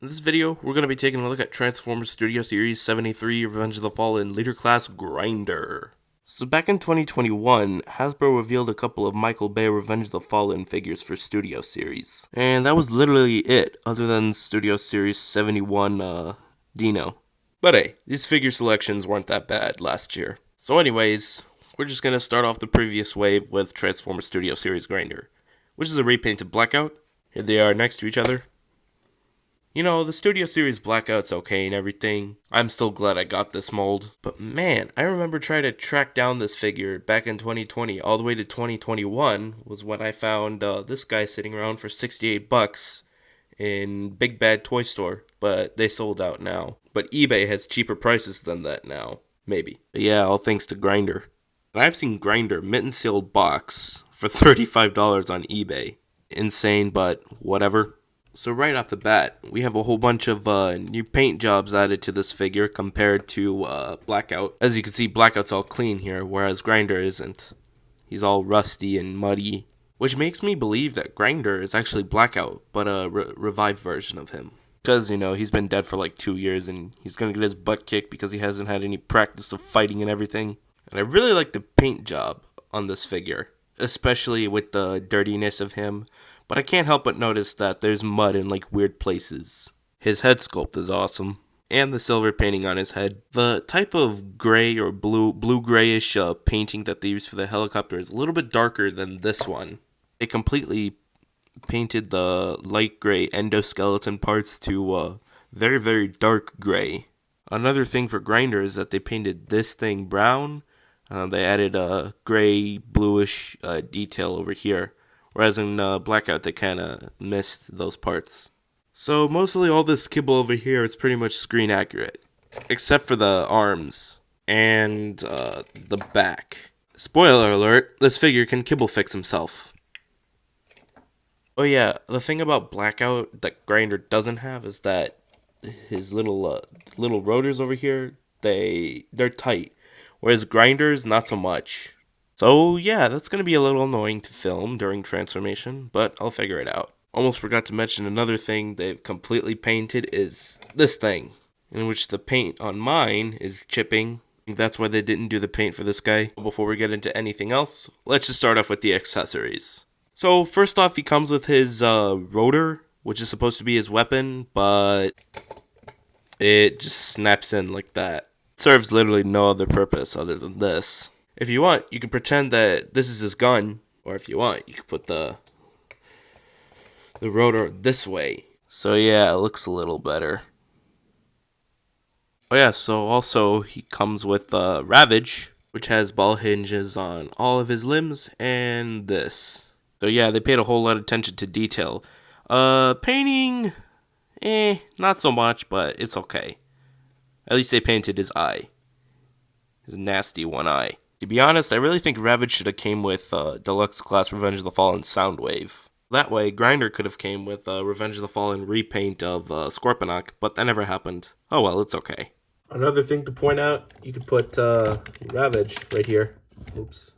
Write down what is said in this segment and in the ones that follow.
In this video, we're going to be taking a look at Transformers Studio Series 73 Revenge of the Fallen Leader Class Grindor. So back in 2021, Hasbro revealed a couple of Michael Bay Revenge of the Fallen figures for Studio Series. And that was literally it, other than Studio Series 71 Dino. But hey, these figure selections weren't that bad last year. So anyways, we're just going to start off the previous wave with Transformers Studio Series Grindor, which is a repainted Blackout. Here they are next to each other. You know, the Studio Series Blackout's okay and everything. I'm still glad I got this mold. But man, I remember trying to track down this figure back in 2020 all the way to 2021 was when I found this guy sitting around for 68 bucks in Big Bad Toy Store. But they sold out now. But eBay has cheaper prices than that now. Maybe. But yeah, all thanks to Grindor. And I've seen Grindor mint and sealed box for $35 on eBay. Insane, but whatever. So right off the bat, we have a whole bunch of new paint jobs added to this figure compared to Blackout. As you can see, Blackout's all clean here, whereas Grindor isn't. He's all rusty and muddy, which makes me believe that Grindor is actually Blackout, but a revived version of him. Because, you know, he's been dead for like 2 years, and he's gonna get his butt kicked because he hasn't had any practice of fighting and everything. And I really like the paint job on this figure, especially with the dirtiness of him. But I can't help but notice that there's mud in like weird places. His head sculpt is awesome. And the silver painting on his head. The type of gray or blue-grayish painting that they use for the helicopter is a little bit darker than this one. They completely painted the light gray endoskeleton parts to very, very dark gray. Another thing for Grindor is that they painted this thing brown. They added a gray, bluish detail over here. Whereas in Blackout, they kind of missed those parts. So mostly all this kibble over here is pretty much screen accurate. Except for the arms and the back. Spoiler alert, this figure can kibble fix himself. Oh yeah, the thing about Blackout that Grindor doesn't have is that his little rotors over here, they're tight. Whereas Grindor's not so much. So yeah, that's going to be a little annoying to film during transformation, but I'll figure it out. Almost forgot to mention another thing they've completely painted is this thing, in which the paint on mine is chipping. That's why they didn't do the paint for this guy. Before we get into anything else, let's just start off with the accessories. So first off, he comes with his rotor, which is supposed to be his weapon, but it just snaps in like that. It serves literally no other purpose other than this. If you want, you can pretend that this is his gun, or if you want, you can put the rotor this way. So yeah, it looks a little better. Oh yeah, so also he comes with Ravage, which has ball hinges on all of his limbs, and this. So yeah, they paid a whole lot of attention to detail. Painting, not so much, but it's okay. At least they painted his eye. His nasty one eye. To be honest, I really think Ravage should have came with Deluxe Class Revenge of the Fallen Soundwave. That way, Grindor could have came with Revenge of the Fallen repaint of Scorponok, but that never happened. Oh well, it's okay. Another thing to point out, you could put Ravage right here. Oops.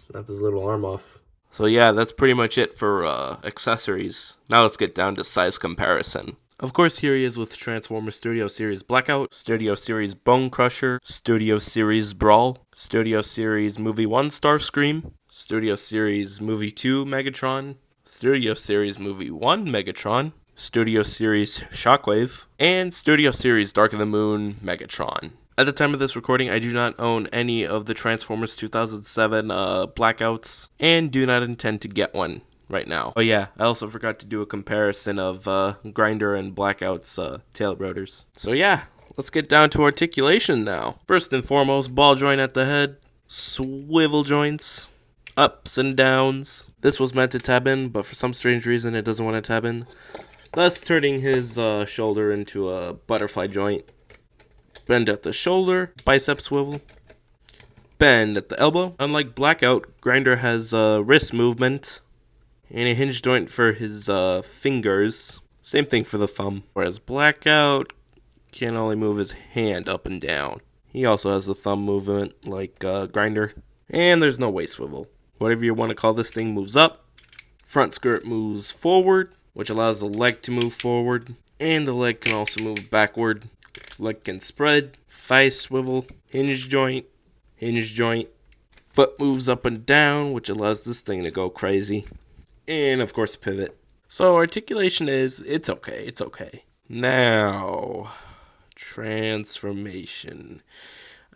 Snap his little arm off. So yeah, that's pretty much it for accessories. Now let's get down to size comparison. Of course, here he is with Transformers Studio Series Blackout, Studio Series Bone Crusher, Studio Series Brawl, Studio Series Movie 1 Starscream, Studio Series Movie 2 Megatron, Studio Series Movie 1 Megatron, Studio Series Shockwave, and Studio Series Dark of the Moon Megatron. At the time of this recording, I do not own any of the Transformers 2007 Blackouts, and do not intend to get one right now. Oh yeah, I also forgot to do a comparison of Grindor and Blackout's tail rotors. So yeah, let's get down to articulation now. First and foremost, ball joint at the head, swivel joints, ups and downs. This was meant to tab in, but for some strange reason it doesn't want to tab in, thus turning his shoulder into a butterfly joint. Bend at the shoulder, bicep swivel. Bend at the elbow. Unlike Blackout, Grindor has wrist movement and a hinge joint for his fingers. Same thing for the thumb. Whereas Blackout can only move his hand up and down. He also has the thumb movement like Grindor. And there's no waist swivel. Whatever you want to call this thing moves up. Front skirt moves forward. which allows the leg to move forward, and the leg can also move backward. Leg can spread, thigh swivel, hinge joint, foot moves up and down, which allows this thing to go crazy, and of course pivot. So articulation it's okay. Now, transformation.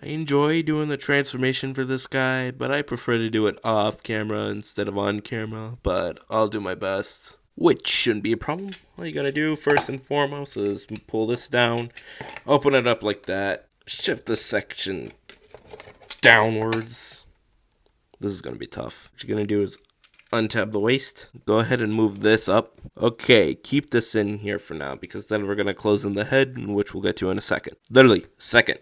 I enjoy doing the transformation for this guy, but I prefer to do it off camera instead of on camera, but I'll do my best, which shouldn't be a problem. All you gotta do first and foremost is pull this down, open it up like that, shift this section downwards. This is gonna be tough. What you're gonna do is untab the waist, go ahead and move this up. Okay, keep this in here for now, because then we're gonna close in the head, which we'll get to in a second. Literally, second.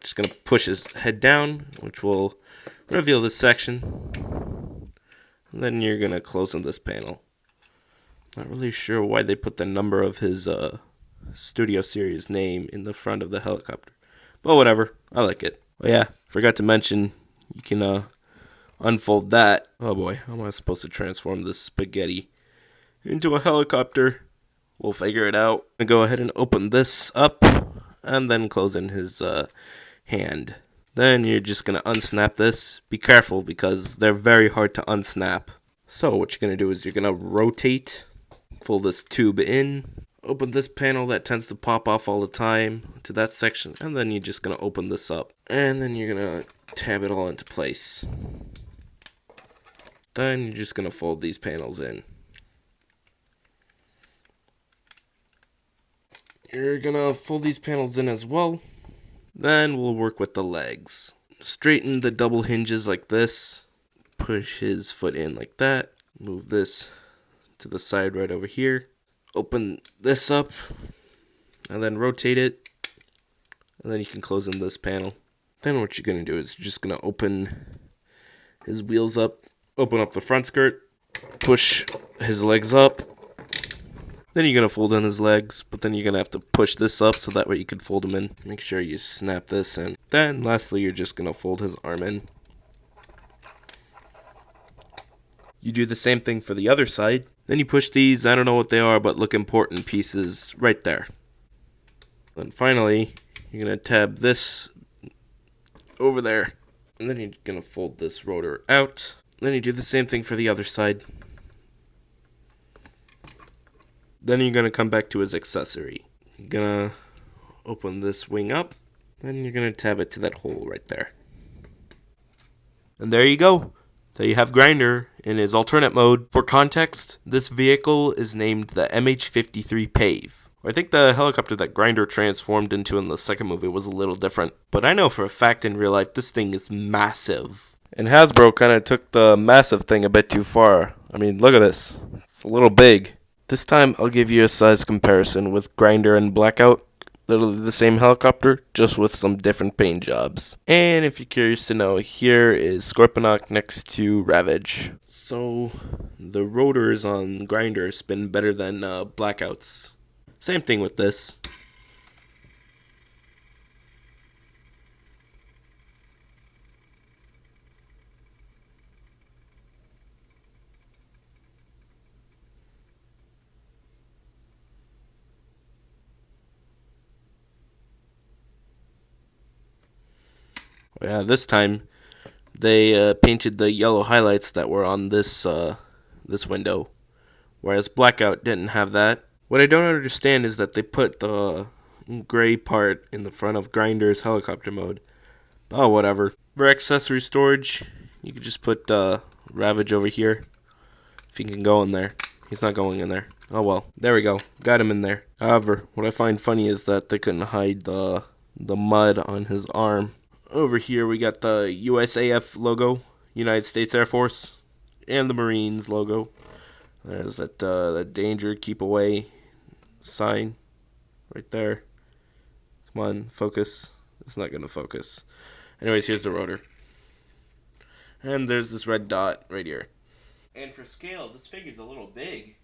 Just gonna push his head down, which will reveal this section. And then you're gonna close on this panel. Not really sure why they put the number of his Studio Series name in the front of the helicopter, but whatever, I like it. Oh yeah, forgot to mention, you can unfold that. Oh boy, how am I supposed to transform this spaghetti into a helicopter? We'll figure it out. I'm gonna go ahead and open this up, and then close in his hand. Then you're just gonna unsnap this. Be careful, because they're very hard to unsnap. So what you're gonna do is you're gonna rotate, pull this tube in, open this panel that tends to pop off all the time to that section, and then you're just gonna open this up, and then you're gonna tab it all into place. Then you're just gonna fold these panels in. You're gonna fold these panels in as well. Then we'll work with the legs. Straighten the double hinges like this. Push his foot in like that. Move this to the side right over here. Open this up. And then rotate it. And then you can close in this panel. Then what you're going to do is you're just going to open his wheels up. Open up the front skirt. Push his legs up. Then you're going to fold in his legs, but then you're going to have to push this up so that way you can fold him in. Make sure you snap this in. Then lastly, you're just going to fold his arm in. You do the same thing for the other side. Then you push these, I don't know what they are, but look important pieces right there. Then finally, you're going to tab this over there. And then you're going to fold this rotor out. Then you do the same thing for the other side. Then you're going to come back to his accessory. You're going to open this wing up. Then you're going to tab it to that hole right there. And there you go. There you have Grindor in his alternate mode. For context, this vehicle is named the MH-53 Pave. I think the helicopter that Grindor transformed into in the second movie was a little different. But I know for a fact in real life this thing is massive. And Hasbro kind of took the massive thing a bit too far. I mean, look at this. It's a little big. This time I'll give you a size comparison with Grindor and Blackout. Literally the same helicopter, just with some different paint jobs. And if you're curious to know, here is Scorponok next to Ravage. So, the rotors on Grindor spin better than Blackout's. Same thing with this. Yeah, this time they painted the yellow highlights that were on this window, whereas Blackout didn't have that. What I don't understand is that they put the gray part in the front of Grindor's helicopter mode. Oh, whatever. For accessory storage, you could just put Ravage over here, if he can go in there. He's not going in there. Oh well, there we go. Got him in there. However, what I find funny is that they couldn't hide the mud on his arm. Over here we got the USAF logo, United States Air Force, and the Marines logo. There's that danger, keep away sign right there. Come on, focus. It's not going to focus. Anyways, here's the rotor. And there's this red dot right here. And for scale, this figure's a little big,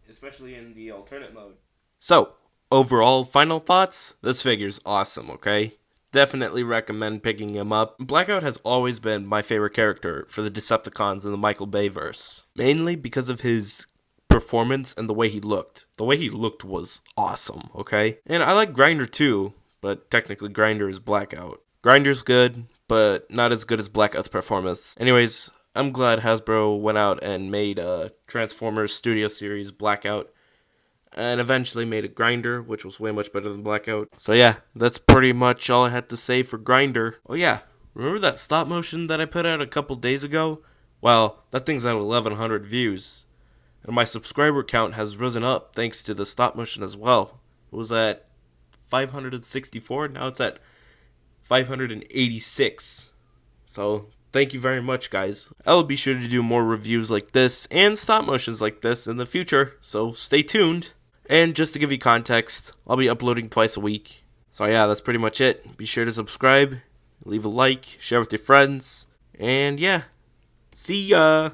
especially in the alternate mode. So, overall, final thoughts? This figure's awesome, okay? Definitely recommend picking him up. Blackout has always been my favorite character for the Decepticons in the Michael Bay verse. Mainly because of his performance and the way he looked. The way he looked was awesome, okay? And I like Grindor too, but technically Grindor is Blackout. Grindor's good, but not as good as Blackout's performance. Anyways, I'm glad Hasbro went out and made a Transformers Studio Series Blackout, and eventually made a Grindor, which was way much better than Blackout. So yeah, that's pretty much all I had to say for Grindor. Oh yeah, remember that stop motion that I put out a couple days ago? Well, that thing's at 1,100 views. And my subscriber count has risen up thanks to the stop motion as well. It was at 564, now it's at 586. So thank you very much, guys. I'll be sure to do more reviews like this and stop motions like this in the future, so stay tuned. And just to give you context, I'll be uploading twice a week. So yeah, that's pretty much it. Be sure to subscribe, leave a like, share with your friends, and yeah, see ya!